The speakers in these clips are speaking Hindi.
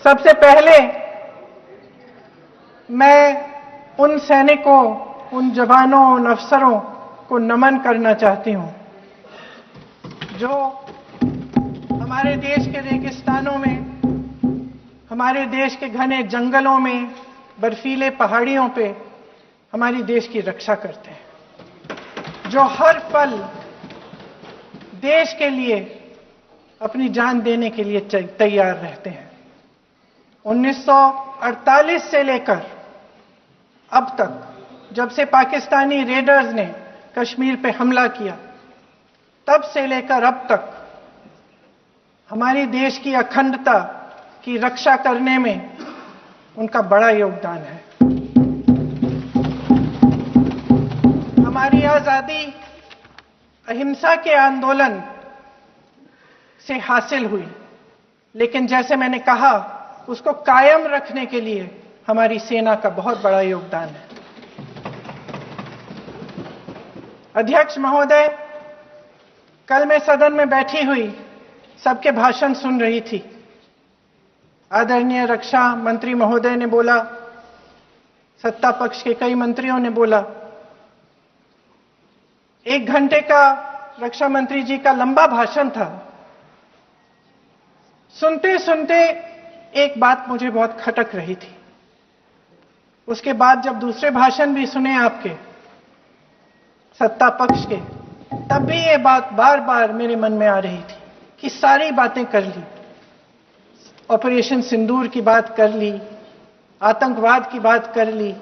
सबसे पहले मैं उन सैनिकों, उन जवानों, उन अफसरों को नमन करना चाहती हूं जो हमारे देश के रेगिस्तानों में, हमारे देश के घने जंगलों में, बर्फीले पहाड़ियों पे हमारी देश की रक्षा करते हैं, जो हर पल देश के लिए अपनी जान देने के लिए तैयार रहते हैं। 1948 से लेकर अब तक, जब से पाकिस्तानी रेडर्स ने कश्मीर पे हमला किया, तब से लेकर अब तक हमारी देश की अखंडता की रक्षा करने में उनका बड़ा योगदान है। हमारी आजादी अहिंसा के आंदोलन से हासिल हुई, लेकिन जैसे मैंने कहा, उसको कायम रखने के लिए हमारी सेना का बहुत बड़ा योगदान है। अध्यक्ष महोदय, कल मैं सदन में बैठी हुई सबके भाषण सुन रही थी। आदरणीय रक्षा मंत्री महोदय ने बोला, सत्ता पक्ष के कई मंत्रियों ने बोला। 1 घंटे का रक्षा मंत्री जी का लंबा भाषण था। सुनते सुनते एक बात मुझे बहुत खटक रही थी। उसके बाद जब दूसरे भाषण भी सुने आपके सत्ता पक्ष के, तब भी ये बात बार बार मेरे मन में आ रही थी कि सारी बातें कर ली, ऑपरेशन सिंदूर की बात कर ली, आतंकवाद की बात कर ली,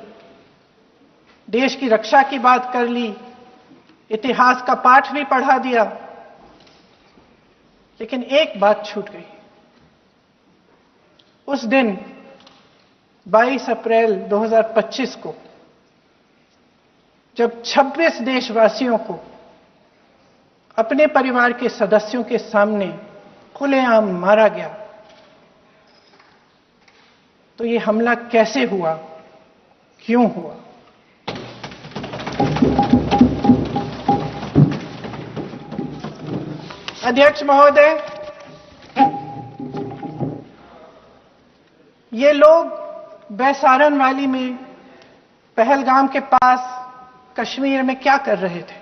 देश की रक्षा की बात कर ली, इतिहास का पाठ भी पढ़ा दिया, लेकिन एक बात छूट गई। उस दिन 22 अप्रैल 2025 को जब 26 देशवासियों को अपने परिवार के सदस्यों के सामने खुलेआम मारा गया, तो ये हमला कैसे हुआ, क्यों हुआ? अध्यक्ष महोदय, ये लोग बैसारन वैली में, पहलगाम के पास कश्मीर में क्या कर रहे थे?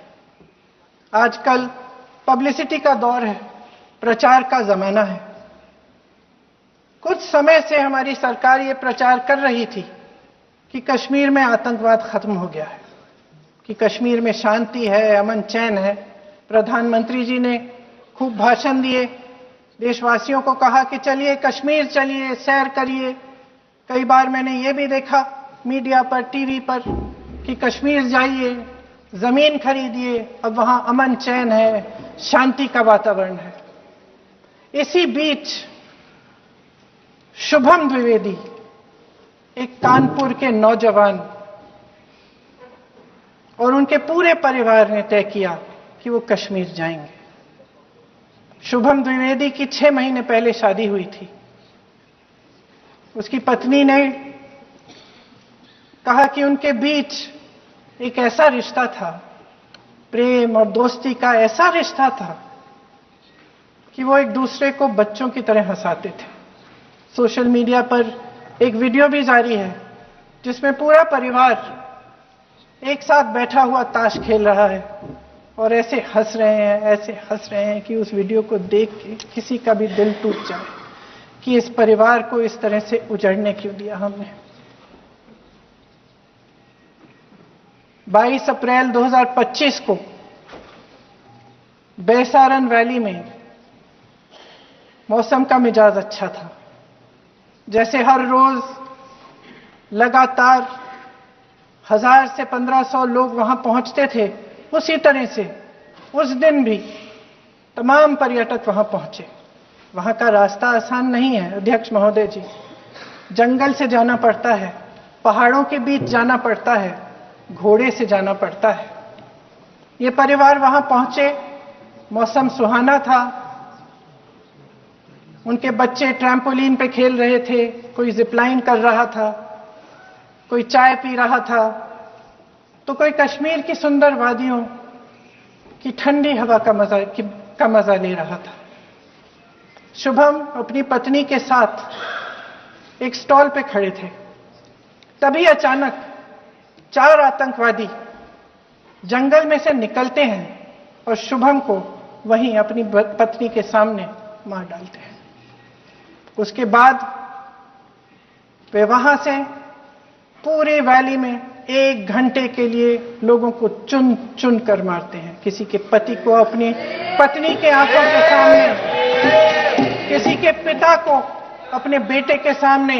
आजकल पब्लिसिटी का दौर है, प्रचार का जमाना है। कुछ समय से हमारी सरकार ये प्रचार कर रही थी कि कश्मीर में आतंकवाद खत्म हो गया है, कि कश्मीर में शांति है, अमन चैन है। प्रधानमंत्री जी ने खूब भाषण दिए, देशवासियों को कहा कि चलिए कश्मीर चलिए, सैर करिए। कई बार मैंने ये भी देखा मीडिया पर, टीवी पर, कि कश्मीर जाइए, जमीन खरीदिए, अब वहां अमन चैन है, शांति का वातावरण है। इसी बीच शुभम द्विवेदी, एक कानपुर के नौजवान, और उनके पूरे परिवार ने तय किया कि वो कश्मीर जाएंगे। शुभम द्विवेदी की 6 महीने पहले शादी हुई थी। उसकी पत्नी ने कहा कि उनके बीच एक ऐसा रिश्ता था, प्रेम और दोस्ती का ऐसा रिश्ता था कि वो एक दूसरे को बच्चों की तरह हंसाते थे। सोशल मीडिया पर एक वीडियो भी जारी है जिसमें पूरा परिवार एक साथ बैठा हुआ ताश खेल रहा है और ऐसे हंस रहे हैं कि उस वीडियो को देख के किसी का भी दिल टूट जाए कि इस परिवार को इस तरह से उजड़ने क्यों दिया हमने। 22 अप्रैल 2025 को बैसारन वैली में मौसम का मिजाज अच्छा था। जैसे हर रोज लगातार 1000 से 1500 लोग वहां पहुंचते थे, उसी तरह से उस दिन भी तमाम पर्यटक वहां पहुंचे। वहां का रास्ता आसान नहीं है अध्यक्ष महोदय जी, जंगल से जाना पड़ता है, पहाड़ों के बीच जाना पड़ता है, घोड़े से जाना पड़ता है। ये परिवार वहां पहुंचे, मौसम सुहाना था, उनके बच्चे ट्रैम्पोलिन पे खेल रहे थे, कोई जिपलाइन कर रहा था, कोई चाय पी रहा था, तो कोई कश्मीर की सुंदर वादियों की ठंडी हवा का मजा ले रहा था। शुभम अपनी पत्नी के साथ एक स्टॉल पे खड़े थे। तभी अचानक 4 आतंकवादी जंगल में से निकलते हैं और शुभम को वहीं अपनी पत्नी के सामने मार डालते हैं। उसके बाद वे वहां से पूरे वैली में 1 घंटे के लिए लोगों को चुन चुन कर मारते हैं। किसी के पति को अपनी पत्नी के आंखों के सामने, किसी के पिता को अपने बेटे के सामने,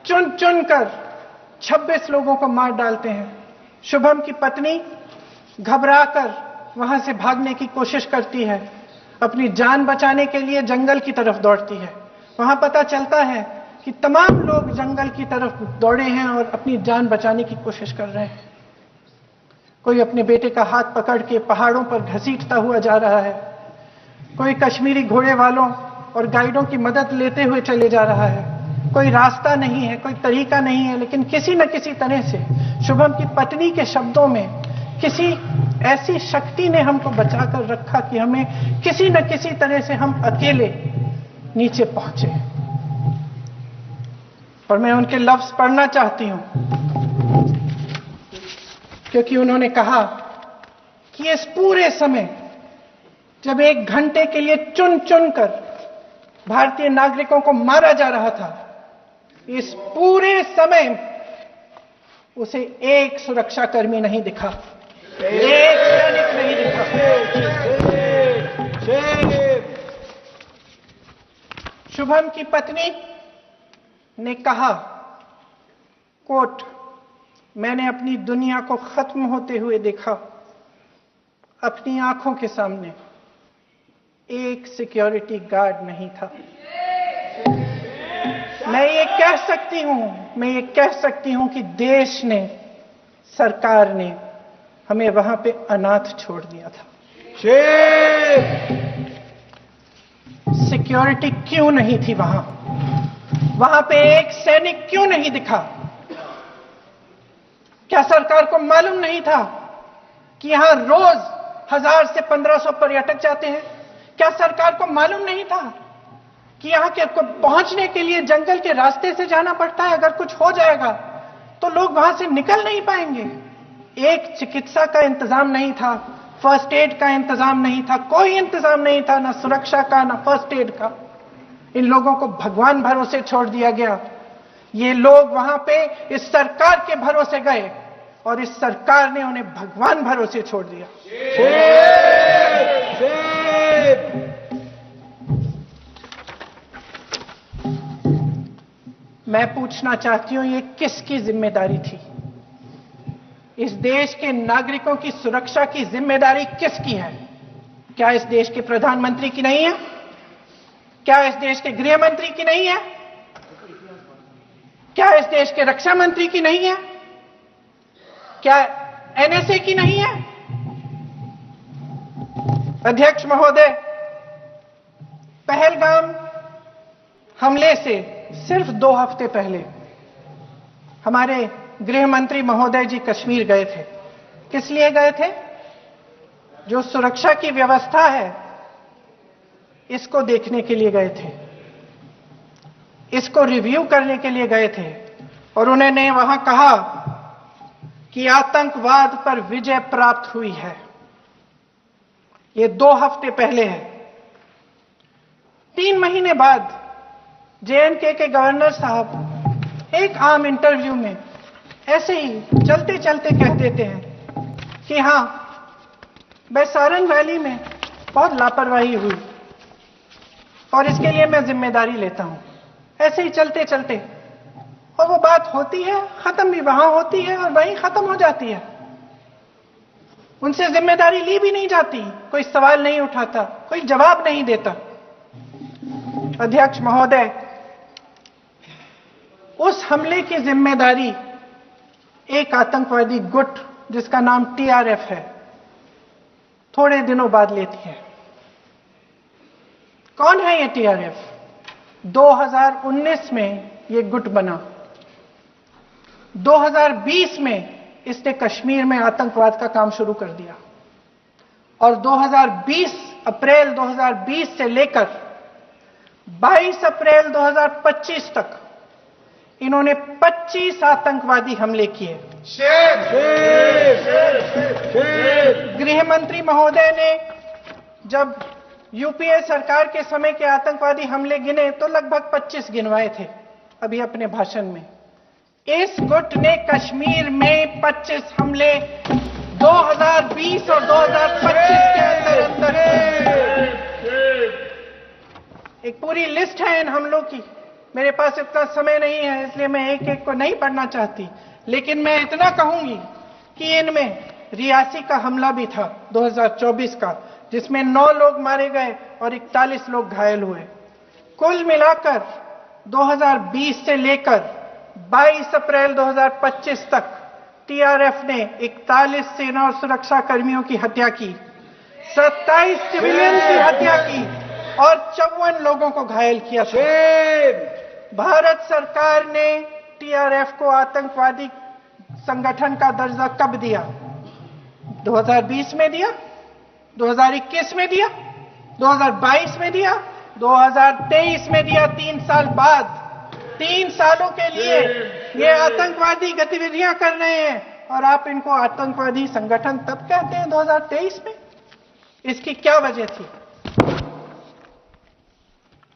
चुन चुन कर 26 लोगों को मार डालते हैं। शुभम की पत्नी घबराकर वहां से भागने की कोशिश करती है, अपनी जान बचाने के लिए जंगल की तरफ दौड़ती है। वहां पता चलता है कि तमाम लोग जंगल की तरफ दौड़े हैं और अपनी जान बचाने की कोशिश कर रहे हैं। कोई अपने बेटे का हाथ पकड़ के पहाड़ों पर घसीटता हुआ जा रहा है, कोई कश्मीरी घोड़े वालों और गाइडों की मदद लेते हुए चले जा रहा है। कोई रास्ता नहीं है, कोई तरीका नहीं है, लेकिन किसी न किसी तरह से शुभम की पत्नी के शब्दों में किसी ऐसी शक्ति ने हमको बचाकर रखा कि हमें किसी न किसी तरह से हम अकेले नीचे पहुंचे। और मैं उनके लफ्ज पढ़ना चाहती हूं, क्योंकि उन्होंने कहा कि इस पूरे समय जब 1 घंटे के लिए चुन चुन कर भारतीय नागरिकों को मारा जा रहा था, इस पूरे समय उसे एक सुरक्षाकर्मी नहीं दिखा, एक सैनिक नहीं दिखा। शुभम की पत्नी ने कहा, कोट, मैंने अपनी दुनिया को खत्म होते हुए देखा। अपनी आंखों के सामने एक सिक्योरिटी गार्ड नहीं था। मैं ये कह सकती हूं कि देश ने, सरकार ने हमें वहां पे अनाथ छोड़ दिया था। सिक्योरिटी क्यों नहीं थी वहां? वहां पे एक सैनिक क्यों नहीं दिखा? क्या सरकार को मालूम नहीं था कि यहां रोज 1000 से 1500 पर्यटक जाते हैं? क्या सरकार को मालूम नहीं था कि यहां के पहुंचने के लिए जंगल के रास्ते से जाना पड़ता है? अगर कुछ हो जाएगा तो लोग वहां से निकल नहीं पाएंगे। एक चिकित्सा का इंतजाम नहीं था, फर्स्ट एड का इंतजाम नहीं था, कोई इंतजाम नहीं था, ना सुरक्षा का, ना फर्स्ट एड का। इन लोगों को भगवान भरोसे छोड़ दिया गया। ये लोग वहां पे इस सरकार के भरोसे गए और इस सरकार ने उन्हें भगवान भरोसे छोड़ दिया। मैं पूछना चाहती हूं, ये किसकी जिम्मेदारी थी? इस देश के नागरिकों की सुरक्षा की जिम्मेदारी किसकी है? क्या इस देश के प्रधानमंत्री की नहीं है? क्या इस देश के गृह मंत्री की नहीं है? क्या इस देश के रक्षा मंत्री की नहीं है? क्या एनएसए की नहीं है? अध्यक्ष महोदय, पहलगाम हमले से सिर्फ 2 हफ्ते पहले हमारे गृह मंत्री महोदय जी कश्मीर गए थे। किस लिए गए थे? जो सुरक्षा की व्यवस्था है इसको देखने के लिए गए थे, इसको रिव्यू करने के लिए गए थे। और उन्होंने वहां कहा कि आतंकवाद पर विजय प्राप्त हुई है। ये 2 हफ्ते पहले है। 3 महीने बाद जेएनके के गवर्नर साहब एक आम इंटरव्यू में ऐसे ही चलते चलते कह देते हैं कि हां, बैसारन वैली में बहुत लापरवाही हुई और इसके लिए मैं जिम्मेदारी लेता हूं। ऐसे ही चलते चलते, और वो बात होती है, खत्म भी वहां होती है और वहीं खत्म हो जाती है। उनसे जिम्मेदारी ली भी नहीं जाती, कोई सवाल नहीं उठाता, कोई जवाब नहीं देता। अध्यक्ष महोदय, उस हमले की जिम्मेदारी एक आतंकवादी गुट जिसका नाम टीआरएफ है थोड़े दिनों बाद लेती है। कौन है ये टीआरएफ? 2019 में ये गुट बना। 2020 में इसने कश्मीर में आतंकवाद का काम शुरू कर दिया और 2020 अप्रैल 2020 से लेकर 22 अप्रैल 2025 तक इन्होंने 25 आतंकवादी हमले किए। गृह मंत्री महोदय ने जब यूपीए सरकार के समय के आतंकवादी हमले गिने तो लगभग 25 गिनवाए थे अभी अपने भाषण में। इस गुट ने कश्मीर में 25 हमले 2020 और 2025 के अंदर एक पूरी लिस्ट है इन हमलों की। मेरे पास इतना समय नहीं है इसलिए मैं एक एक को नहीं पढ़ना चाहती, लेकिन मैं इतना कहूंगी कि इनमें रियासी का हमला भी था 2024 का, जिसमें 9 लोग मारे गए और 41 लोग घायल हुए। कुल मिलाकर 2020 से लेकर 22 अप्रैल 2025 तक टीआरएफ ने 41 सेना और सुरक्षा कर्मियों की हत्या की, 27 सिविलियन की हत्या की और 54 लोगों को घायल किया। भारत सरकार ने टीआरएफ को आतंकवादी संगठन का दर्जा कब दिया? 2020 में दिया, 2021 में दिया, 2022 में दिया, 2023 में दिया। 3 साल बाद, 3 सालों के लिए ये आतंकवादी गतिविधियां कर रहे हैं और आप इनको आतंकवादी संगठन तब कहते हैं 2023 में। इसकी क्या वजह थी?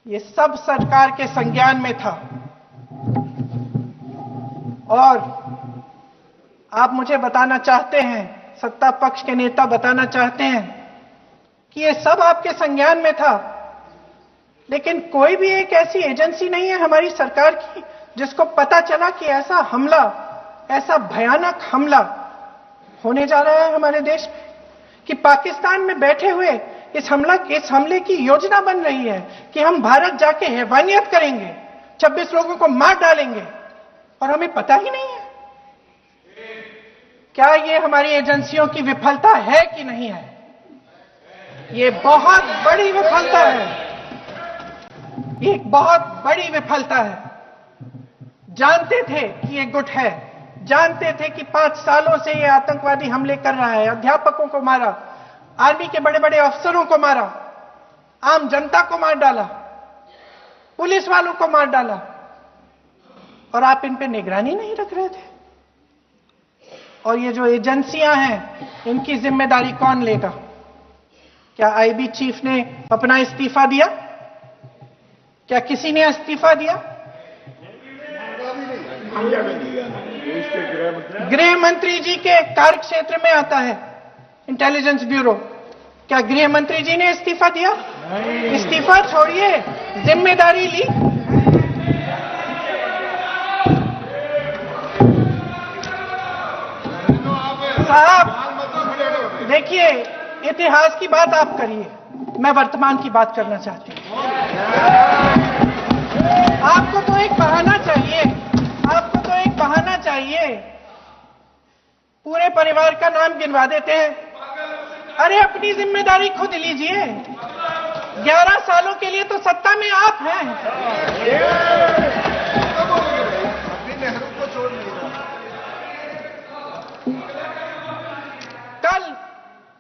ये सब सरकार के संज्ञान में था। और आप मुझे बताना चाहते हैं, सत्ता पक्ष के नेता बताना चाहते हैं कि ये सब आपके संज्ञान में था, लेकिन कोई भी एक ऐसी एजेंसी नहीं है हमारी सरकार की जिसको पता चला कि ऐसा हमला, ऐसा भयानक हमला होने जा रहा है हमारे देश में, कि पाकिस्तान में बैठे हुए इस हमले की योजना बन रही है कि हम भारत जाके हैवानियत करेंगे, 26 लोगों को मार डालेंगे और हमें पता ही नहीं है। क्या ये हमारी एजेंसियों की विफलता है कि नहीं है? ये बहुत बड़ी विफलता है, ये एक बहुत बड़ी विफलता है। जानते थे कि ये गुट है, जानते थे कि 5 सालों से ये आतंकवादी हमले कर रहा है, अध्यापकों को मारा, आर्मी के बड़े बड़े अफसरों को मारा, आम जनता को मार डाला, पुलिस वालों को मार डाला, और आप इन पे निगरानी नहीं रख रहे थे। और ये जो एजेंसियां हैं, इनकी जिम्मेदारी कौन लेगा? क्या आईबी चीफ ने अपना इस्तीफा दिया? क्या किसी ने इस्तीफा दिया? गृह मंत्री जी के कार्य क्षेत्र में आता है इंटेलिजेंस ब्यूरो। क्या गृह मंत्री जी ने इस्तीफा दिया? इस्तीफा छोड़िए, जिम्मेदारी ली। साहब देखिए, इतिहास की बात आप करिए, मैं वर्तमान की बात करना चाहती हूं। आपको तो एक बहाना चाहिए, आपको तो एक बहाना चाहिए। पूरे परिवार का नाम गिनवा देते हैं। अरे अपनी जिम्मेदारी खुद लीजिए। 11 सालों के लिए तो सत्ता में आप हैं।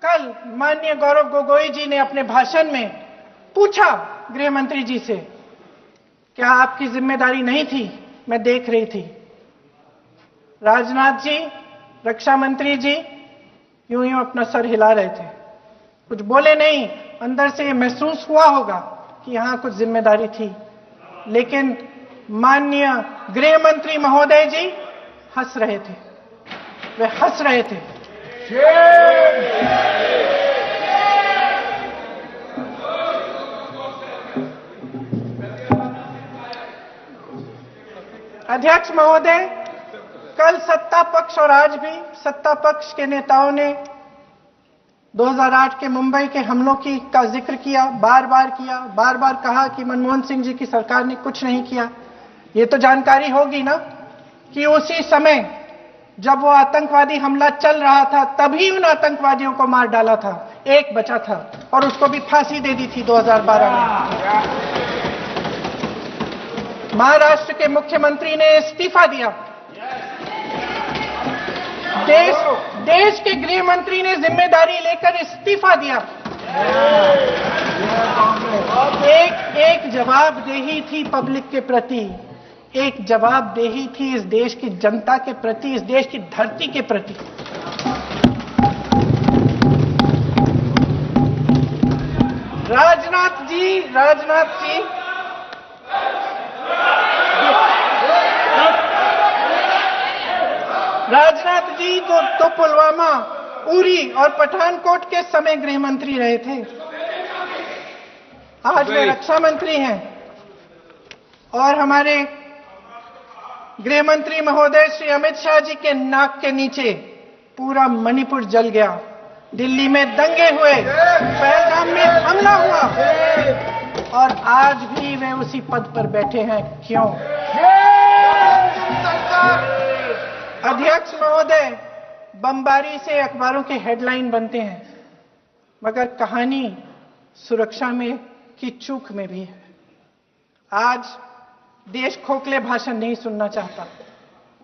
कल माननीय गौरव गोगोई जी ने अपने भाषण में पूछा गृह मंत्री जी से, क्या आपकी जिम्मेदारी नहीं थी? मैं देख रही थी। राजनाथ जी, रक्षा मंत्री जी यूं यूं अपना सर हिला रहे थे, कुछ बोले नहीं। अंदर से महसूस हुआ होगा कि यहां कुछ जिम्मेदारी थी, लेकिन माननीय गृह मंत्री महोदय जी हंस रहे थे, वे हंस रहे थे। अध्यक्ष महोदय, कल सत्ता पक्ष और आज भी सत्ता पक्ष के नेताओं ने 2008 के मुंबई के हमलों का जिक्र किया, बार बार कहा कि मनमोहन सिंह जी की सरकार ने कुछ नहीं किया। ये तो जानकारी होगी ना कि उसी समय जब वो आतंकवादी हमला चल रहा था, तभी उन आतंकवादियों को मार डाला था। एक बचा था और उसको भी फांसी दे दी थी 2012 में। महाराष्ट्र के मुख्यमंत्री ने इस्तीफा दिया। देश के गृह मंत्री ने जिम्मेदारी लेकर इस्तीफा दिया। एक जवाबदेही थी पब्लिक के प्रति, एक जवाबदेही थी इस देश की जनता के प्रति, इस देश की धरती के प्रति। राजनाथ जी तो पुलवामा, उरी और पठानकोट के समय गृह मंत्री रहे थे। आज वे रक्षा मंत्री हैं और हमारे गृह मंत्री महोदय श्री अमित शाह जी के नाक के नीचे पूरा मणिपुर जल गया, दिल्ली में दंगे हुए, पहलगाम में हमला हुआ और आज भी वे उसी पद पर बैठे हैं। क्यों? अध्यक्ष महोदय, बमबारी से अखबारों के हेडलाइन बनते हैं, मगर कहानी सुरक्षा में की चूक में भी है। आज देश खोखले भाषण नहीं सुनना चाहता,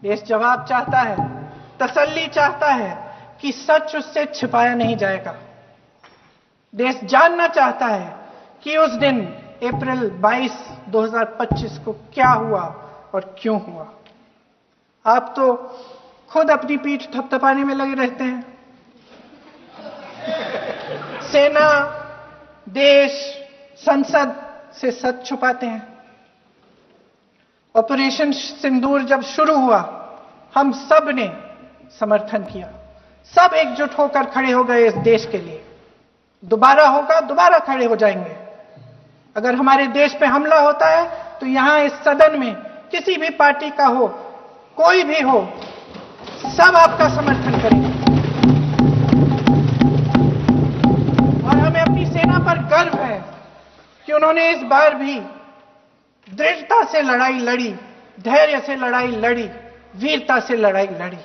देश जवाब चाहता है, तसल्ली चाहता है कि सच उससे छिपाया नहीं जाएगा। देश जानना चाहता है कि उस दिन अप्रैल 22, 2025 को क्या हुआ और क्यों हुआ। आप तो खुद अपनी पीठ थपथपाने में लगे रहते हैं। सेना, देश, संसद से सच छुपाते हैं। ऑपरेशन सिंदूर जब शुरू हुआ, हम सब ने समर्थन किया, सब एकजुट होकर खड़े हो गए इस देश के लिए। दोबारा होगा, दोबारा खड़े हो जाएंगे। अगर हमारे देश पे हमला होता है तो यहां इस सदन में किसी भी पार्टी का हो, कोई भी हो, सब आपका समर्थन करेंगे। और हमें अपनी सेना पर गर्व है कि उन्होंने इस बार भी दृढ़ता से लड़ाई लड़ी, धैर्य से लड़ाई लड़ी, वीरता से लड़ाई लड़ी।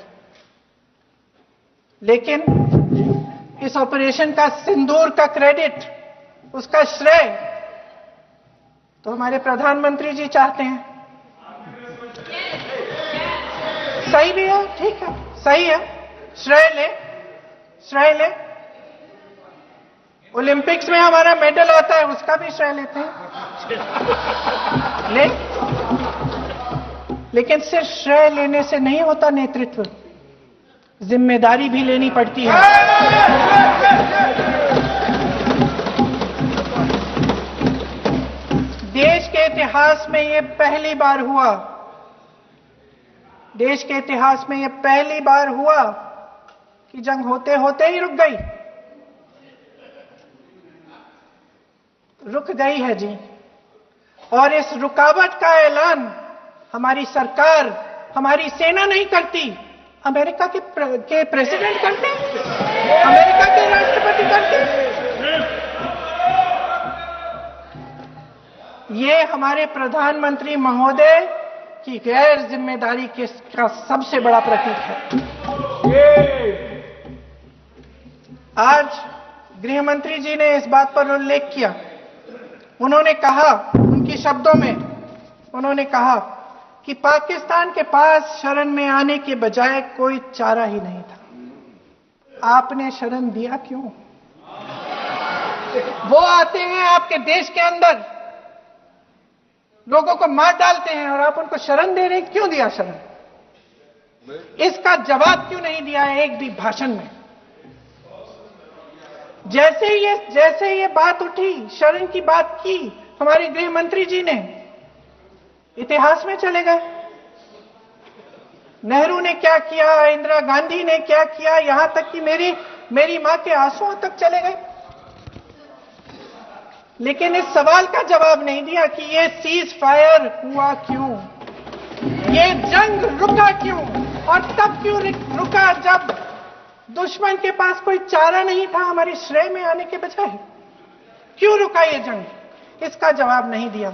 लेकिन इस ऑपरेशन का सिंदूर का क्रेडिट, उसका श्रेय तो हमारे प्रधानमंत्री जी चाहते हैं। सही भी है, ठीक है, सही है, श्रेय ले। ओलंपिक्स में हमारा मेडल आता है, उसका भी श्रेय लेते हैं, लेकिन सिर्फ श्रेय लेने से नहीं होता नेतृत्व, जिम्मेदारी भी लेनी पड़ती है। देश के इतिहास में यह पहली बार हुआ, देश के इतिहास में यह पहली बार हुआ कि जंग होते होते ही रुक गई है जी। और इस रुकावट का ऐलान हमारी सरकार, हमारी सेना नहीं करती, अमेरिका के प्रेसिडेंट करते हैं, अमेरिका के राष्ट्रपति करते हैं। ये हमारे प्रधानमंत्री महोदय की गैर जिम्मेदारी का सबसे बड़ा प्रतीक है। आज गृह मंत्री जी ने इस बात पर उल्लेख किया। उन्होंने कहा, उनके शब्दों में उन्होंने कहा कि पाकिस्तान के पास शरण में आने के बजाय कोई चारा ही नहीं था। आपने शरण दिया क्यों? वो आते हैं आपके देश के अंदर, लोगों को मार डालते हैं और आप उनको शरण दे रहे हैं। क्यों दिया शरण? इसका जवाब क्यों नहीं दिया है एक भी भाषण में? जैसे ये बात उठी, शरण की बात की, हमारे गृह मंत्री जी ने इतिहास में चले गए। नेहरू ने क्या किया, इंदिरा गांधी ने क्या किया, यहां तक कि मेरी मां के आंसुओं तक चले गए। लेकिन इस सवाल का जवाब नहीं दिया कि ये सीज फायर हुआ क्यों, ये जंग रुका क्यों, और तब क्यों रुका जब दुश्मन के पास कोई चारा नहीं था हमारे श्रेय में आने के बजाय। क्यों रुका ये जंग? इसका जवाब नहीं दिया।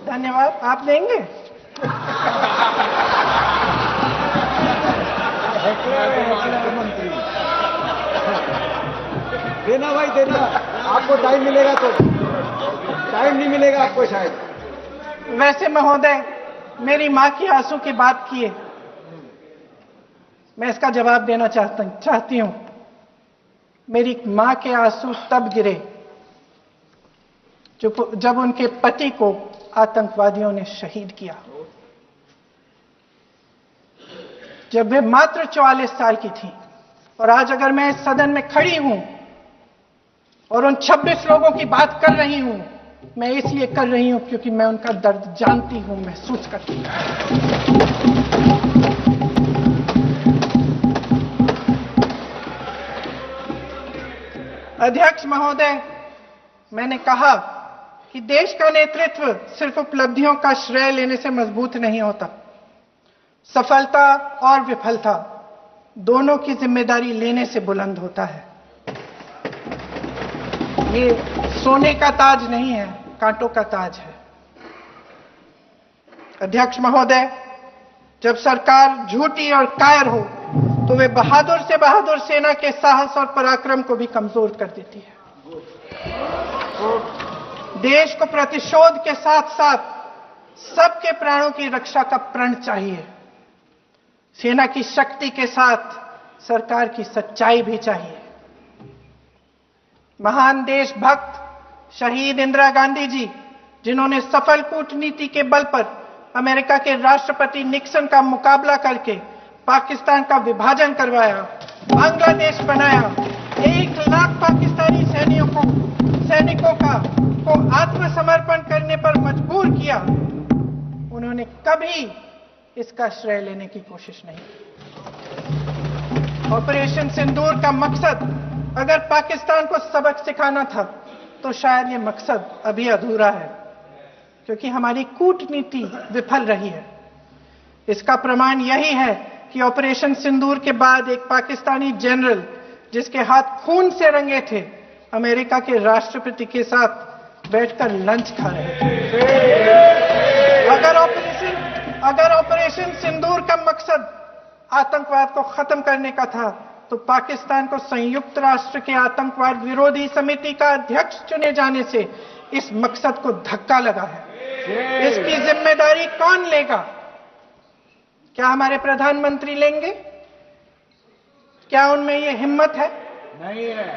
धन्यवाद। आप देंगे? देना भाई देना, आपको टाइम मिलेगा तो। टाइम नहीं मिलेगा आपको शायद। वैसे महोदय, मेरी मां की आंसू की बात किए, मैं इसका जवाब देना चाहती हूं। मेरी मां के आंसू तब गिरे जब उनके पति को आतंकवादियों ने शहीद किया, जब वे मात्र 44 साल की थी। और आज अगर मैं इस सदन में खड़ी हूं और उन 26 लोगों की बात कर रही हूं, मैं इसलिए कर रही हूं क्योंकि मैं उनका दर्द जानती हूं, महसूस करती हूं। अध्यक्ष महोदय, मैंने कहा कि देश का नेतृत्व सिर्फ उपलब्धियों का श्रेय लेने से मजबूत नहीं होता। सफलता और विफलता दोनों की जिम्मेदारी लेने से बुलंद होता है। ये सोने का ताज नहीं है, कांटों का ताज है। अध्यक्ष महोदय, जब सरकार झूठी और कायर हो तो वे बहादुर से बहादुर सेना के साहस और पराक्रम को भी कमजोर कर देती है। देश को प्रतिशोध के साथ साथ सबके प्राणों की रक्षा का प्रण चाहिए। सेना की शक्ति के साथ सरकार की सच्चाई भी चाहिए। महान देशभक्त शहीद इंदिरा गांधी जी, जिन्होंने सफल कूटनीति के बल पर अमेरिका के राष्ट्रपति निक्सन का मुकाबला करके पाकिस्तान का विभाजन करवाया, बांग्लादेश बनाया, 1 लाख पाकिस्तानी सैनिकों को आत्मसमर्पण करने पर मजबूर किया, उन्होंने कभी इसका श्रेय लेने की कोशिश नहीं की। ऑपरेशन सिंदूर का मकसद अगर पाकिस्तान को सबक सिखाना था तो शायद ये मकसद अभी अधूरा है, क्योंकि हमारी कूटनीति विफल रही है। इसका प्रमाण यही है कि ऑपरेशन सिंदूर के बाद एक पाकिस्तानी जनरल, जिसके हाथ खून से रंगे थे, अमेरिका के राष्ट्रपति के साथ बैठकर लंच खा रहे थे। अगर ऑपरेशन सिंदूर का मकसद आतंकवाद को खत्म करने का था तो पाकिस्तान को संयुक्त राष्ट्र के आतंकवाद विरोधी समिति का अध्यक्ष चुने जाने से इस मकसद को धक्का लगा है। इसकी जिम्मेदारी कौन लेगा? क्या हमारे प्रधानमंत्री लेंगे? क्या उनमें यह हिम्मत है? नहीं है।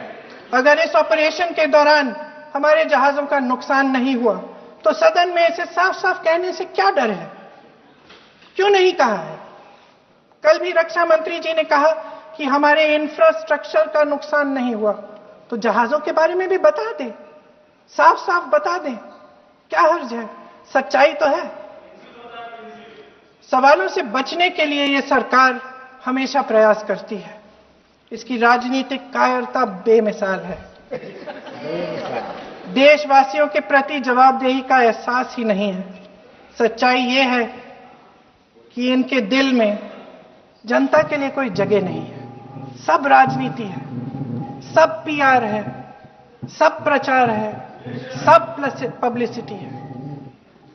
अगर इस ऑपरेशन के दौरान हमारे जहाजों का नुकसान नहीं हुआ तो सदन में इसे साफ साफ कहने से क्या डर है? क्यों नहीं कहा है? कल भी रक्षा मंत्री जी ने कहा कि हमारे इंफ्रास्ट्रक्चर का नुकसान नहीं हुआ, तो जहाजों के बारे में भी बता दें, साफ साफ बता दें, क्या हर्ज है? सच्चाई तो है। सवालों से बचने के लिए यह सरकार हमेशा प्रयास करती है। इसकी राजनीतिक कायरता बेमिसाल है। देशवासियों के प्रति जवाबदेही का एहसास ही नहीं है। सच्चाई यह है कि इनके दिल में जनता के लिए कोई जगह नहीं है। सब राजनीति है, सब पीआर है, सब प्रचार है, सब पब्लिसिटी है।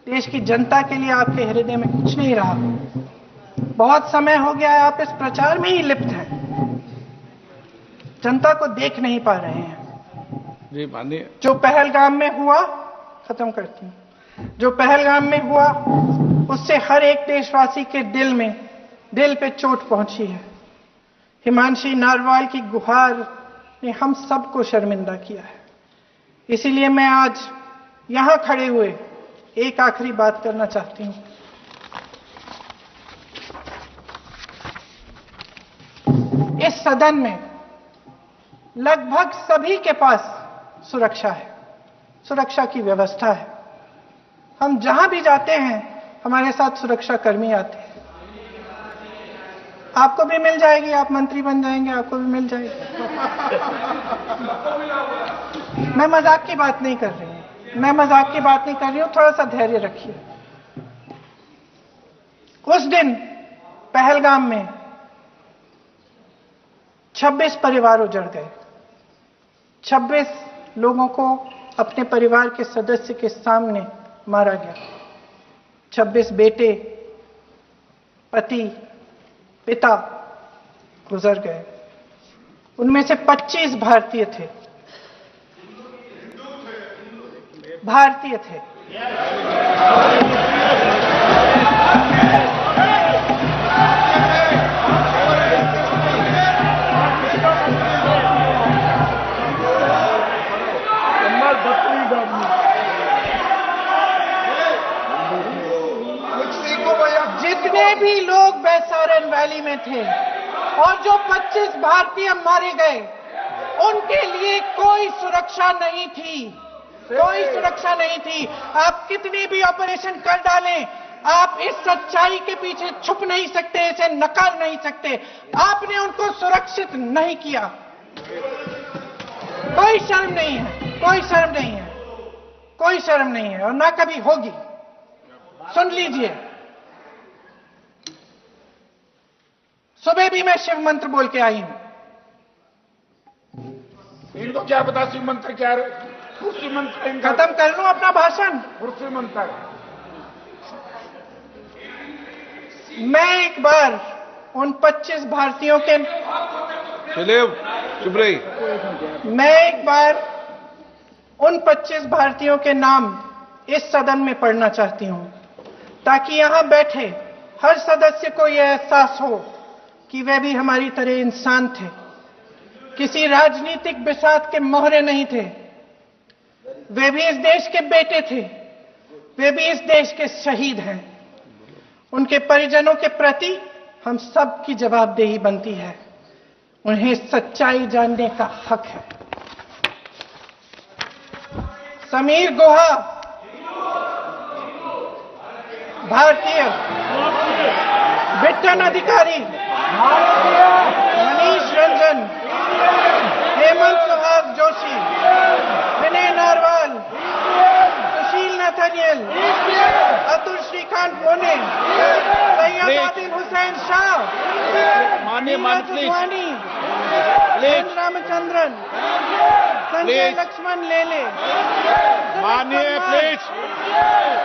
देश की जनता के लिए आपके हृदय में कुछ नहीं रहा। बहुत समय हो गया है आप इस प्रचार में ही लिप्त हैं, जनता को देख नहीं पा रहे हैं। जी माननीय, जो पहलगाम में हुआ, खत्म करती हूं, जो पहलगाम में हुआ उससे हर एक देशवासी के दिल पे चोट पहुंची है। हिमांशी नारवाल की गुहार ने हम सबको शर्मिंदा किया है। इसीलिए मैं आज यहां खड़े हुए एक आखिरी बात करना चाहती हूं। इस सदन में लगभग सभी के पास सुरक्षा है, सुरक्षा की व्यवस्था है। हम जहां भी जाते हैं हमारे साथ सुरक्षा कर्मी आते हैं। आपको भी मिल जाएगी, आप मंत्री बन जाएंगे, आपको भी मिल जाएगी। मैं मजाक की बात नहीं कर रही हूं, थोड़ा सा धैर्य रखिए। उस दिन पहलगाम में 26 परिवार उजड़ गए। 26 लोगों को अपने परिवार के सदस्य के सामने मारा गया। 26 बेटे, पति, पिता गुजर गए। उनमें से 25 भारतीय थे। रैली में थे और जो 25 भारतीय मारे गए उनके लिए कोई सुरक्षा नहीं थी, कोई सुरक्षा नहीं थी। आप कितनी भी ऑपरेशन कर डालें, आप इस सच्चाई के पीछे छुप नहीं सकते, इसे नकार नहीं सकते। आपने उनको सुरक्षित नहीं किया। कोई शर्म नहीं है, कोई शर्म नहीं है, कोई शर्म नहीं है और ना कभी होगी। सुन लीजिए, सुबह भी मैं शिव मंत्र बोल के आई हूं। इनको क्या पता शिव मंत्र क्या है? शिव मंत्र इनका खत्म कर लूं अपना भाषण। शिव मंत्र। मैं एक बार उन 25 भारतीयों के चुप रही। मैं एक बार उन 25 भारतीयों के नाम इस सदन में पढ़ना चाहती हूं ताकि यहां बैठे हर सदस्य को यह एहसास हो कि वे भी हमारी तरह इंसान थे, किसी राजनीतिक बिसात के मोहरे नहीं थे। वे भी इस देश के बेटे थे, वे भी इस देश के शहीद हैं। उनके परिजनों के प्रति हम सब की जवाबदेही बनती है। उन्हें सच्चाई जानने का हक है। समीर गुहा भारतीय, बिट्टन अधिकारी, मनीष रंजन, हेमंत सुहाग जोशी, विनय नारवाल, सुशील नथनियल, अतुल श्रीकांत मोने, सैयद आदिल हुसैन शाह, माननीय मंत्री रामचंद्रन, संजय लक्ष्मण लेले, माननीय प्लीज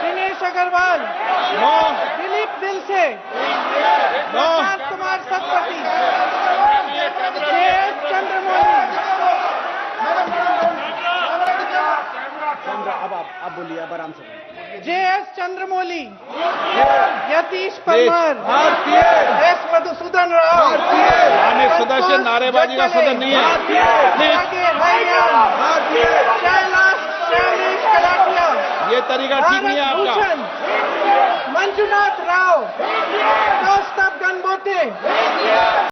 दिनेश अग्रवाल, दिलीप दिल से, प्रशांत कुमार सतपति, JS चंद्रमौली, अब बोलिए, अब आराम से। JS चंद्रमौली, यतीश परमार, S मधुसूदन राव, माननीय सदस्य, नारेबाजी का सदन नहीं है। शैलेश कलाटिया, ये तरीका ठीक नहीं है आपका। मंजुनाथ राव, कौस्तभ गणबोटे,